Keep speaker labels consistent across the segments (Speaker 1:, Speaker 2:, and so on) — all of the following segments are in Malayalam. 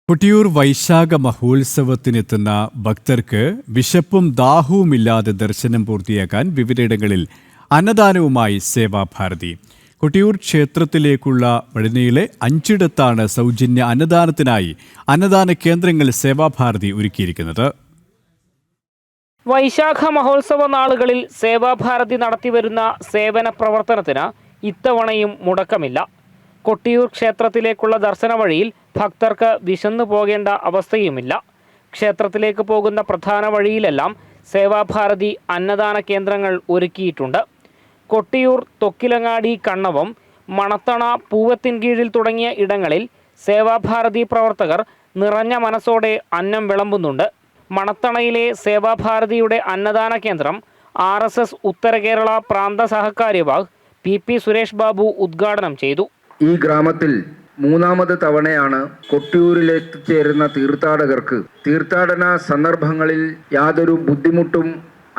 Speaker 1: കൊട്ടിയൂർ വൈശാഖ മഹോത്സവത്തിനെത്തുന്ന ഭക്തർക്ക് വിശപ്പും ദാഹവുമില്ലാതെ ദർശനം പൂർത്തിയാക്കാൻ വിവിധയിടങ്ങളിൽ അന്നദാനവുമായി സേവാഭാരതി. കൊട്ടിയൂർ ക്ഷേത്രത്തിലേക്കുള്ള വഴിനീളെ 5 സൗജന്യ അന്നദാനത്തിനായി അന്നദാന കേന്ദ്രങ്ങൾ സേവാഭാരതി ഒരുക്കിയിരിക്കുന്നത്.
Speaker 2: വൈശാഖ മഹോത്സവ നാളുകളിൽ സേവാഭാരതി നടത്തിവരുന്ന സേവന പ്രവർത്തനത്തിന് ഇത്തവണയും മുടക്കമില്ല. കൊട്ടിയൂർ ക്ഷേത്രത്തിലേക്കുള്ള ദർശന വഴിയിൽ ഭക്തർക്ക് വിശന്നു പോകേണ്ട അവസ്ഥയുമില്ല. ക്ഷേത്രത്തിലേക്ക് പോകുന്ന പ്രധാന വഴിയിലെല്ലാം സേവാഭാരതി അന്നദാന കേന്ദ്രങ്ങൾ ഒരുക്കിയിട്ടുണ്ട്. കൊട്ടിയൂർ, തൊക്കിലങ്ങാടി, കണ്ണവം, മണത്തണ, പൂവത്തിൻകീഴിൽ തുടങ്ങിയ ഇടങ്ങളിൽ സേവാഭാരതി പ്രവർത്തകർ നിറഞ്ഞ മനസ്സോടെ അന്നം വിളമ്പുന്നുണ്ട്. മണത്തണയിലെ സേവാഭാരതിയുടെ അന്നദാന കേന്ദ്രം RSS ഉത്തര കേരള പ്രാന്ത സഹകാര്യവാഹ് PP സുരേഷ് ബാബു ഉദ്ഘാടനം ചെയ്തു.
Speaker 3: ഈ ഗ്രാമത്തിൽ 3ാമത് തവണയാണ് കൊട്ടിയൂരിലെത്തിച്ചേരുന്ന തീർത്ഥാടകർക്ക് തീർത്ഥാടന സന്ദർഭങ്ങളിൽ യാതൊരു ബുദ്ധിമുട്ടും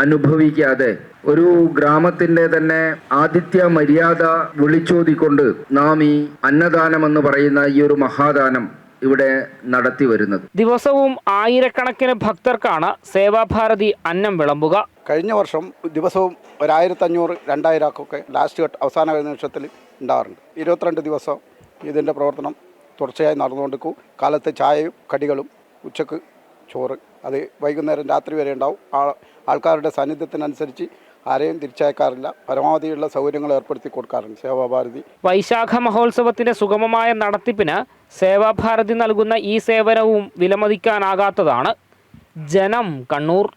Speaker 3: അനുഭവിക്കാതെ ഒരു ഗ്രാമത്തിന്റെ തന്നെ ആതിഥ്യ മര്യാദ വിളിച്ചോതിക്കൊണ്ട് നാം ഈ അന്നദാനമെന്ന് പറയുന്ന ഈ ഒരു മഹാദാനം ഇവിടെ നടത്തി വരുന്നത്.
Speaker 2: ദിവസവും ആയിരക്കണക്കിന് ഭക്തർക്കാണ് സേവാഭാരതി അന്നം വിളമ്പുക.
Speaker 4: കഴിഞ്ഞ വർഷം ദിവസവും 1500-2000 ഒക്കെ ലാസ്റ്റ് അവസാന നിമിഷത്തിൽ ഉണ്ടാകാറുണ്ട്. 22 ദിവസം ഇതിൻ്റെ പ്രവർത്തനം തുടർച്ചയായി നടന്നുകൊണ്ടിരിക്കും. കാലത്ത് ചായയും കടികളും, ഉച്ചക്ക് ചോറ്, അത് വൈകുന്നേരം രാത്രി വരെ ഉണ്ടാവും. ആൾക്കാരുടെ സാന്നിധ്യത്തിനനുസരിച്ച് ആരെയും തിരിച്ചയക്കാറില്ല. പരമാവധിയുള്ള സൗകര്യങ്ങൾ ഏർപ്പെടുത്തി കൊടുക്കാറുണ്ട് സേവാഭാരതി.
Speaker 2: വൈശാഖ മഹോത്സവത്തിന്റെ സുഗമമായ നടത്തിപ്പിന് സേവാഭാരതി നൽകുന്ന ഈ സേവനവും വിലമതിക്കാനാകാത്തതാണ്. ജനം, കണ്ണൂർ.